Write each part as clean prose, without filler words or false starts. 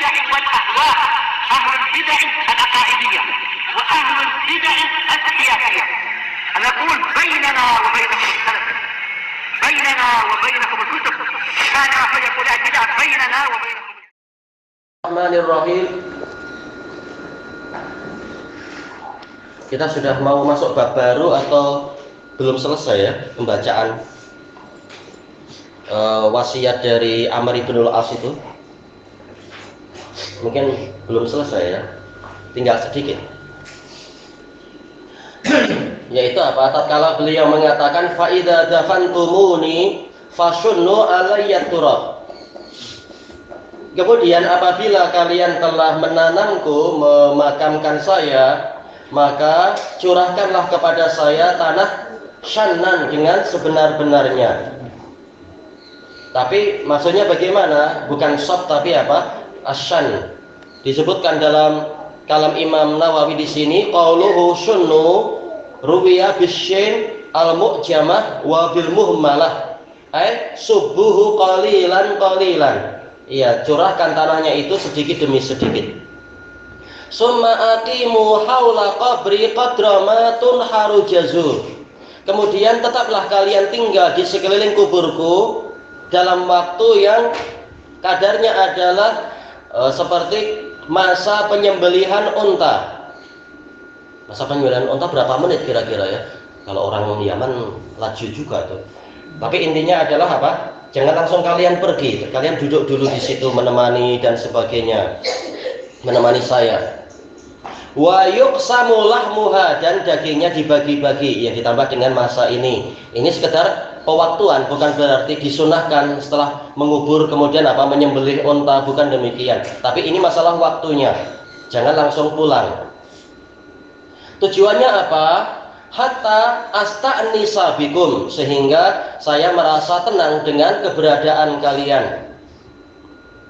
البدع والأهواء، أهل البدع العقائدية وأهل البدع السياسية. نقول بيننا وبينكم السلف، بيننا وبينكم الكتب، كان فيقول البدع بيننا وبينكم. Bismillahirrahmanirrahim. Kita sudah mau masuk bab baru atau belum selesai ya pembacaan wasiat dari Amr ibn al-As itu? Mungkin belum selesai ya, tinggal sedikit. Yaitu apa? Tatkala beliau mengatakan fa idza dafantumuni fashunnu alayya turab. Kemudian apabila kalian telah menanamku, memakamkan saya, maka curahkanlah kepada saya tanah syannan dengan sebenar-benarnya. Tapi maksudnya bagaimana? Bukan sob tapi apa? Asyan. Disebutkan dalam kalam Imam Nawawi di sini, qauluhu sunnu ruwiya bisyin al-mu'jamah wa bil muhmalah. Ay subuhu qalilan qalilan. Iya, curahkan tanahnya itu sedikit demi sedikit. Summa aqimu haula qabri qadra ma tunharu jazur. Kemudian tetaplah kalian tinggal di sekeliling kuburku dalam waktu yang kadarnya adalah seperti masa penyembelihan unta. Masa penyembelihan unta berapa menit kira-kira ya? Kalau orang Yaman laju juga tuh. Tapi intinya adalah apa? Jangan langsung kalian pergi, kalian duduk dulu di situ menemani dan sebagainya, menemani saya. Wa yuqsamu lahmuha, dan dagingnya dibagi-bagi, yang ditambah dengan masa ini. Ini sekedar pewaktuan, bukan berarti disunahkan setelah mengubur kemudian apa menyembelih unta, bukan demikian. Tapi ini masalah waktunya. Jangan langsung pulang. Tujuannya apa? Hatta asta'nisa bikum, sehingga saya merasa tenang dengan keberadaan kalian.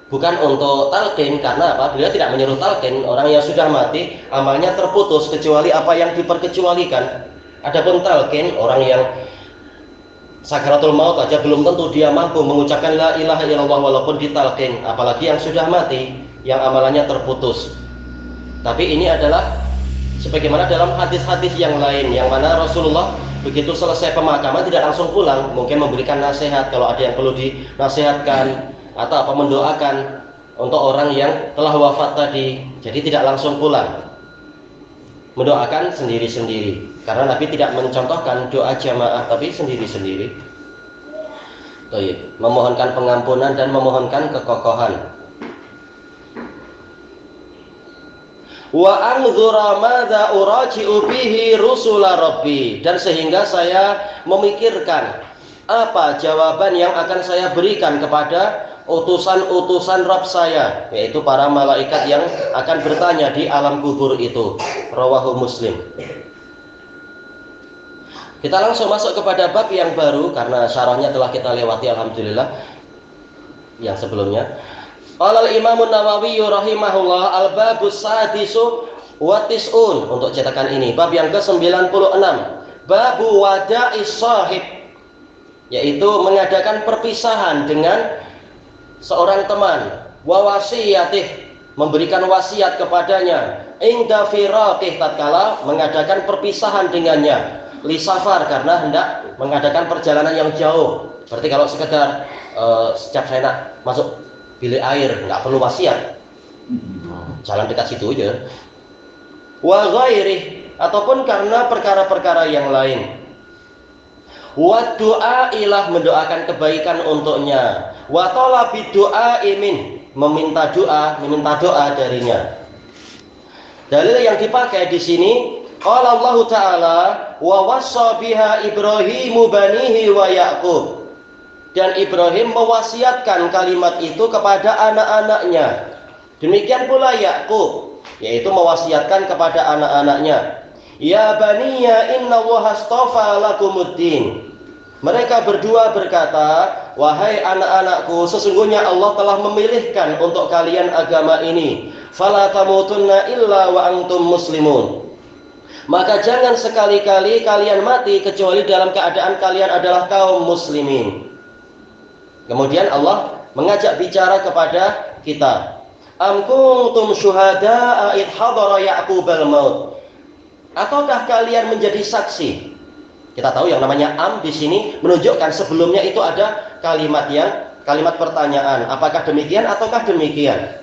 Bukan untuk talqin, karena apa? Beliau tidak menyuruh talqin. Orang yang sudah mati amalnya terputus kecuali apa yang diperkecualikan. Adapun talqin, orang yang sakaratul maut aja belum tentu dia mampu mengucapkan la ilaha illallah walaupun ditalqin, apalagi yang sudah mati yang amalannya terputus. Tapi ini adalah sebagaimana dalam hadis-hadis yang lain, yang mana Rasulullah begitu selesai pemakaman tidak langsung pulang, mungkin memberikan nasihat kalau ada yang perlu dinasihatkan atau apa mendoakan untuk orang yang telah wafat tadi. Jadi tidak langsung pulang, mendoakan sendiri-sendiri, karena Nabi tidak mencontohkan doa jamaah tapi sendiri-sendiri. Memohonkan pengampunan dan memohonkan kekokohan. Wa anzura madza uraji'u bihi rusula rabbi, dan sehingga saya memikirkan apa jawaban yang akan saya berikan kepada utusan-utusan Rabb saya, yaitu para malaikat yang akan bertanya di alam kubur itu. Rawahu Muslim. Kita langsung masuk kepada bab yang baru karena syarahnya telah kita lewati alhamdulillah yang sebelumnya. Qala al-Imam an-Nawawi rahimahullah al-babus sadisu wa tis'un, untuk cetakan ini bab yang ke-96, babu wada'is sahib, yaitu mengadakan perpisahan dengan seorang teman, wa wasiyatih, memberikan wasiat kepadanya, inda firaqih, tatkala mengadakan perpisahan dengannya, li safar, karena hendak mengadakan perjalanan yang jauh. Berarti kalau sekedar setiap saya nak masuk bilik air, nggak perlu wasiat, jalan dekat situ aja. Wa ghairih, ataupun karena perkara-perkara yang lain. Wa du'a ilah, mendoakan kebaikan untuknya. Wa talabi du'a imin, meminta doa darinya. Dalil yang dipakai di sini, qala Allah Ta'ala wa wassa biha Ibrahimu banihi wa Ya'qub. Dan Ibrahim mewasiatkan kalimat itu kepada anak-anaknya. Demikian pula Ya'qub, yaitu mewasiatkan kepada anak-anaknya. Ya baniya inna Allaha astafa lakumuddin. Mereka berdua berkata, wahai anak-anakku, sesungguhnya Allah telah memilihkan untuk kalian agama ini. Fala tamutunna illa wa antum muslimun. Maka jangan sekali-kali kalian mati kecuali dalam keadaan kalian adalah kaum muslimin. Kemudian Allah mengajak bicara kepada kita. Am kuntum syuhada'a id hadara Ya'qubal maut. Ataukah kalian menjadi saksi? Kita tahu yang namanya am di sini menunjukkan sebelumnya itu ada kalimat pertanyaan. Apakah demikian ataukah demikian?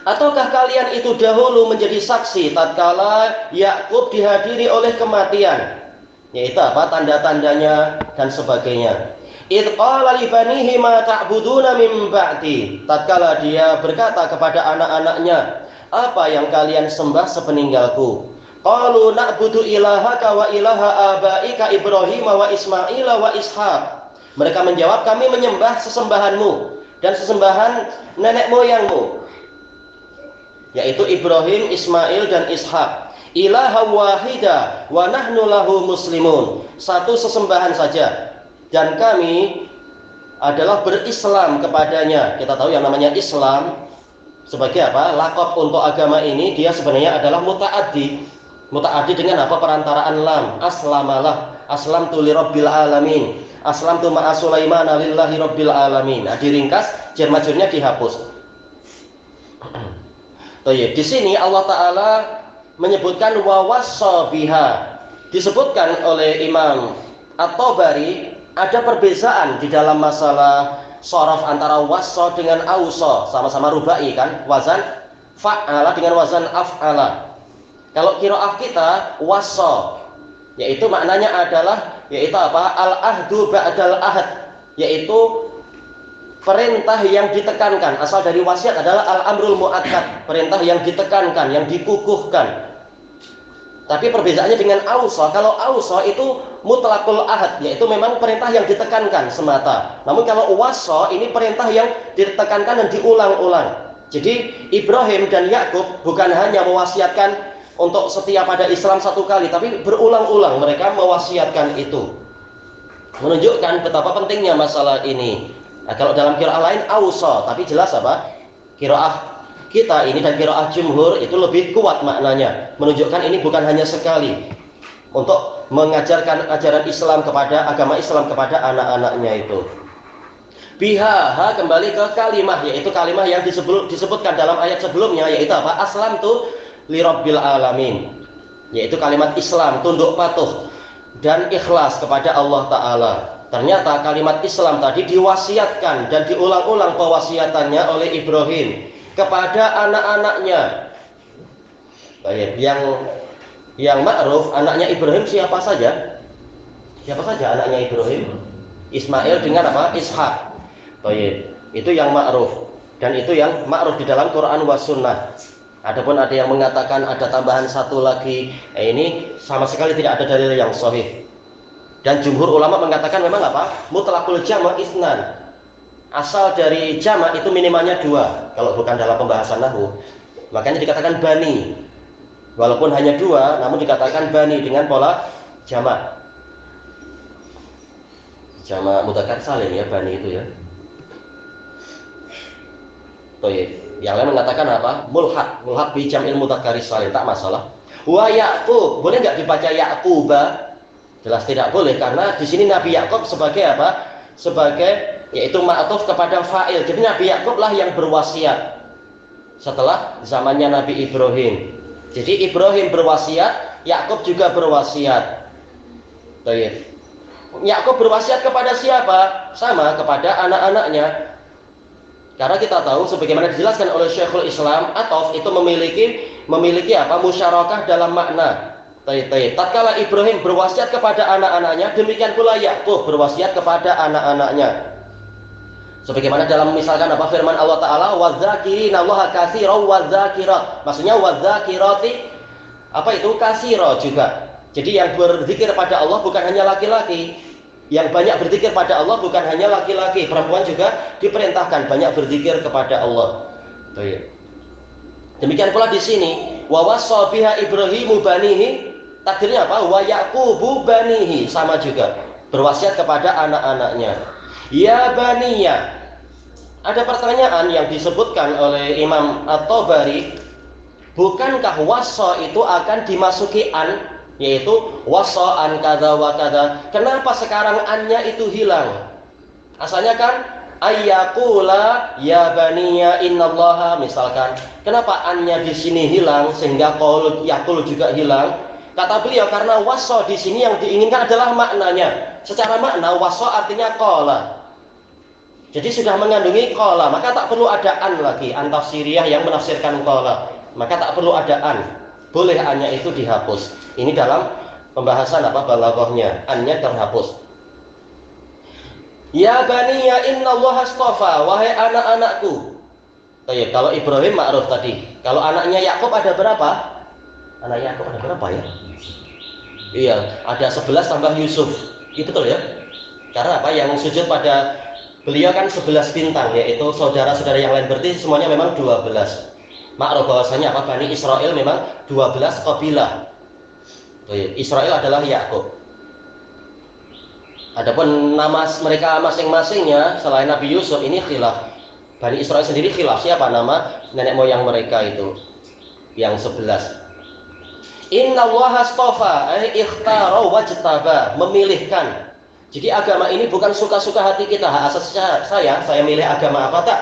Ataukah kalian itu dahulu menjadi saksi tatkala Yakub dihadiri oleh kematian? Yaitu apa? Tanda-tandanya dan sebagainya. Idh qala li banihi ma ta'buduna min ba'di. Tatkala dia berkata kepada anak-anaknya, apa yang kalian sembah sepeninggalku? Qalu na'budu ilahaka wa ilaha abaika Ibrahim wa Ismail wa Ishaq. Mereka menjawab, kami menyembah sesembahanmu dan sesembahan nenek moyangmu, yaitu Ibrahim, Ismail dan Ishak. Ilaha wahida wa nahnu lahu muslimun. Satu sesembahan saja dan kami adalah berislam kepadanya. Kita tahu yang namanya Islam sebagai apa? Lakop untuk agama ini dia sebenarnya adalah muta'addi. Muta'addi dengan apa? Perantaraan lam. Aslamalah, aslamtu li rabbil alamin, aslamtu ma'a Sulaimana lillahi rabbil alamin. Nah, diringkas, jar majrurnya dihapus. Di sini Allah Ta'ala menyebutkan wawassa biha. Disebutkan oleh Imam At-Tabari ada perbezaan di dalam masalah shorof antara wassa dengan ausa. Sama-sama rubai kan, wazan fa'ala dengan wazan af'ala. Kalau qiraah kita wassa, yaitu maknanya adalah yaitu apa? Al-ahdu ba'dal ahad, yaitu perintah yang ditekankan. Asal dari wasiat adalah al-amrul mu'akkad, perintah yang ditekankan, yang dikukuhkan. Tapi perbedaannya dengan ausa, kalau ausa itu mutlaqul ahad, yaitu memang perintah yang ditekankan semata. Namun kalau wassa ini perintah yang ditekankan dan diulang-ulang. Jadi Ibrahim dan Yakub bukan hanya mewasiatkan untuk setia pada Islam satu kali, tapi berulang-ulang mereka mewasiatkan itu. Menunjukkan betapa pentingnya masalah ini. Nah, kalau dalam qiraah lain ausa, tapi jelas apa? Qiraah kita ini dan qiraah jumhur itu lebih kuat maknanya. Menunjukkan ini bukan hanya sekali untuk mengajarkan ajaran Islam kepada agama Islam kepada anak-anaknya itu. Biha kembali ke kalimah, yaitu kalimah yang disebutkan dalam ayat sebelumnya, yaitu apa? Aslamtu li rabbil alamin, yaitu kalimat Islam, tunduk patuh dan ikhlas kepada Allah Ta'ala. Ternyata kalimat Islam tadi diwasiatkan dan diulang-ulang pewasiatannya oleh Ibrahim kepada anak-anaknya. Baik, yang ma'ruf anaknya Ibrahim siapa saja? Siapa saja anaknya Ibrahim? Ismail dengan apa? Ishak. Baik, itu yang ma'ruf dan itu yang ma'ruf di dalam Quran was sunnah. Adapun ada yang mengatakan ada tambahan satu lagi, ini sama sekali tidak ada dalil yang sahih. Dan jumhur ulama mengatakan memang apa? Mutlaqul jama' isnan. Asal dari jama' itu minimalnya dua. Kalau bukan dalam pembahasan nahwu, makanya dikatakan bani. Walaupun hanya dua, namun dikatakan bani dengan pola jama'. Jama' mudzakkar salim ya, bani itu ya. Toyib. Yang lain mengatakan apa? Mulhaq bi jam'il mudzakkari salim, tak masalah. Wa Yaqub, boleh nggak dibaca Yaquba? Jelas tidak boleh, karena di sini Nabi Yakub sebagai apa? Sebagai yaitu ma'tuf kepada fa'il. Jadi Nabi Yakub lah yang berwasiat setelah zamannya Nabi Ibrahim. Jadi Ibrahim berwasiat, Yakub juga berwasiat. Baik. Yakub berwasiat kepada siapa? Sama, kepada anak-anaknya. Karena kita tahu sebagaimana dijelaskan oleh Syekhul Islam, ataf itu memiliki apa? Musyarakah dalam makna. Tatkala Ibrahim berwasiat kepada anak-anaknya, demikian pula Yakub berwasiat kepada anak-anaknya. Sebagaimana dalam misalkan apa firman Allah Ta'ala, wadzakirinallaha katsiran wadzakirat. Maksudnya wadzakirati apa itu? Katsira juga. Jadi yang berzikir pada Allah bukan hanya laki-laki. Yang banyak berzikir pada Allah bukan hanya laki-laki, perempuan juga diperintahkan banyak berzikir kepada Allah. Demikian pula di sini, wa wassa biha Ibrahimu banihi, takdirnya apa? Wa Yaqubu banihi, sama juga berwasiat kepada anak-anaknya. Ya baniya. Ada pertanyaan yang disebutkan oleh Imam At-Tabari, bukankah wassa itu akan dimasuki an? Yaitu wasa'an kada wa kada. Kenapa sekarang annya itu hilang? Asalnya kan ayyakula ya baniya innallaha, misalkan. Kenapa annya di sini hilang sehingga qaul yakul juga hilang? Kata beliau karena waso di sini yang diinginkan adalah maknanya. Secara makna waso artinya qala. Jadi sudah mengandungi qala, maka tak perlu ada an lagi, an tafsiriyah yang menafsirkan qala. Maka tak perlu ada an. Boleh annya itu dihapus. Ini dalam pembahasan balaghahnya, annya terhapus. Ya baniya innallaha astafa, wahai anak-anakku. Kalau Ibrahim ma'ruf tadi. Kalau anaknya Yakub ada berapa? Anak Yakub ada berapa ya? Iya, ada 11 tambah Yusuf. Itu betul ya? Karena apa? Yang sujud pada beliau kan 11 bintang, yaitu saudara-saudara yang lain, berarti semuanya memang 12. Ma'ruf bahwasanya Bani Israel memang 12 kabilah. Israel adalah Yakub. Adapun nama mereka masing-masingnya selain Nabi Yusuf ini khilaf. Bani Israel sendiri khilaf siapa nama nenek moyang mereka itu yang 11. Innallaha astafa, ikhtara wajtaba, memilihkan. Jadi agama ini bukan suka-suka hati kita. Hak asasi saya milih agama apa tak?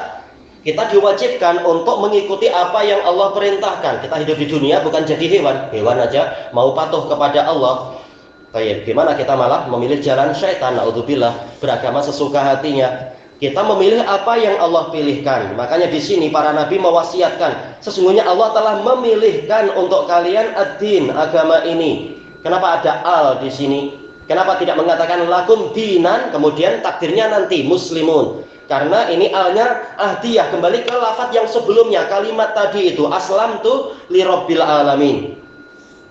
Kita diwajibkan untuk mengikuti apa yang Allah perintahkan. Kita hidup di dunia bukan jadi hewan. Hewan aja mau patuh kepada Allah. Baik, gimana kita malah memilih jalan syaitan, naudzubillah, beragama sesuka hatinya. Kita memilih apa yang Allah pilihkan. Makanya di sini para nabi mewasiatkan, sesungguhnya Allah telah memilihkan untuk kalian ad-din, agama ini. Kenapa ada al di sini? Kenapa tidak mengatakan lakum dinan, kemudian takdirnya nanti muslimun? Karena ini alnya ahdiyah, kembali ke lafaz yang sebelumnya, kalimat tadi itu aslamtu li rabbil alamin.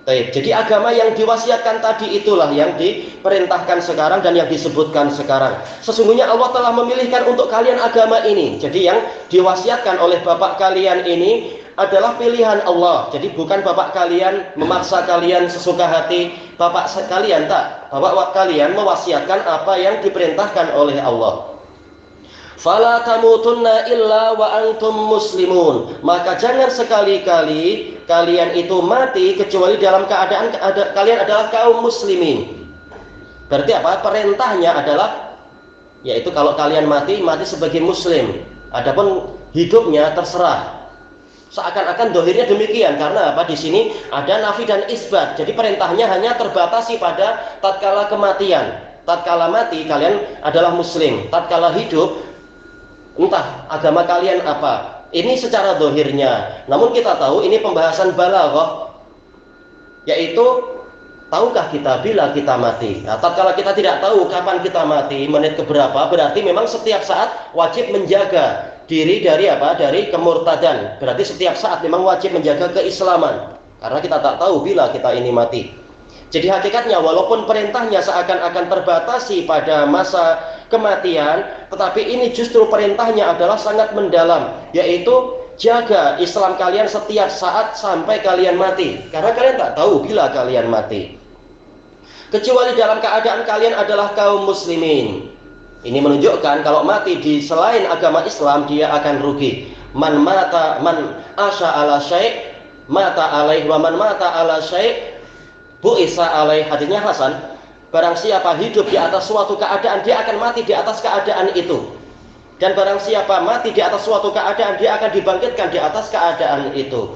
Baik, jadi agama yang diwasiatkan tadi itulah yang diperintahkan sekarang dan yang disebutkan sekarang. Sesungguhnya Allah telah memilihkan untuk kalian agama ini. Jadi yang diwasiatkan oleh bapak kalian ini adalah pilihan Allah. Jadi bukan bapak kalian memaksa kalian sesuka hati. Bapak kalian tak. Bapak kalian mewasiatkan apa yang diperintahkan oleh Allah. Fala tamutunna illa wa antum muslimun. Maka jangan sekali-kali kalian itu mati kecuali dalam keadaan kalian adalah kaum muslimin. Berarti apa? Perintahnya adalah yaitu kalau kalian mati sebagai muslim. Adapun hidupnya terserah. Seakan-akan dohirnya demikian karena apa? Di sini ada nafi dan isbat. Jadi perintahnya hanya terbatasi pada tatkala kematian. Tatkala mati kalian adalah muslim. Tatkala hidup entah agama kalian apa. Ini secara dohirnya. Namun kita tahu ini pembahasan balaghah, yaitu tahukah kita bila kita mati? Nah, tatkala kita tidak tahu kapan kita mati, menit keberapa, berarti memang setiap saat wajib menjaga diri dari apa? Dari kemurtadan. Berarti setiap saat memang wajib menjaga keislaman. Karena kita tak tahu bila kita ini mati. Jadi hakikatnya walaupun perintahnya seakan-akan terbatasi pada masa kematian, tetapi ini justru perintahnya adalah sangat mendalam, yaitu jaga Islam kalian setiap saat sampai kalian mati. Karena kalian tak tahu bila kalian mati. Kecuali dalam keadaan kalian adalah kaum muslimin. Ini menunjukkan kalau mati di selain agama Islam dia akan rugi. Man asya ala syai' mata alaih wa man mata ala syai' bu'isa alaih. Hadisnya hasan. Barang siapa hidup di atas suatu keadaan, dia akan mati di atas keadaan itu. Dan barang siapa mati di atas suatu keadaan, dia akan dibangkitkan di atas keadaan itu.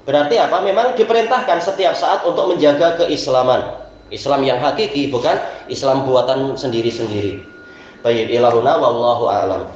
Berarti apa? Memang diperintahkan setiap saat untuk menjaga keislaman. Islam yang hakiki, bukan Islam buatan sendiri-sendiri. Baik, ilahuna wallahu a'lam.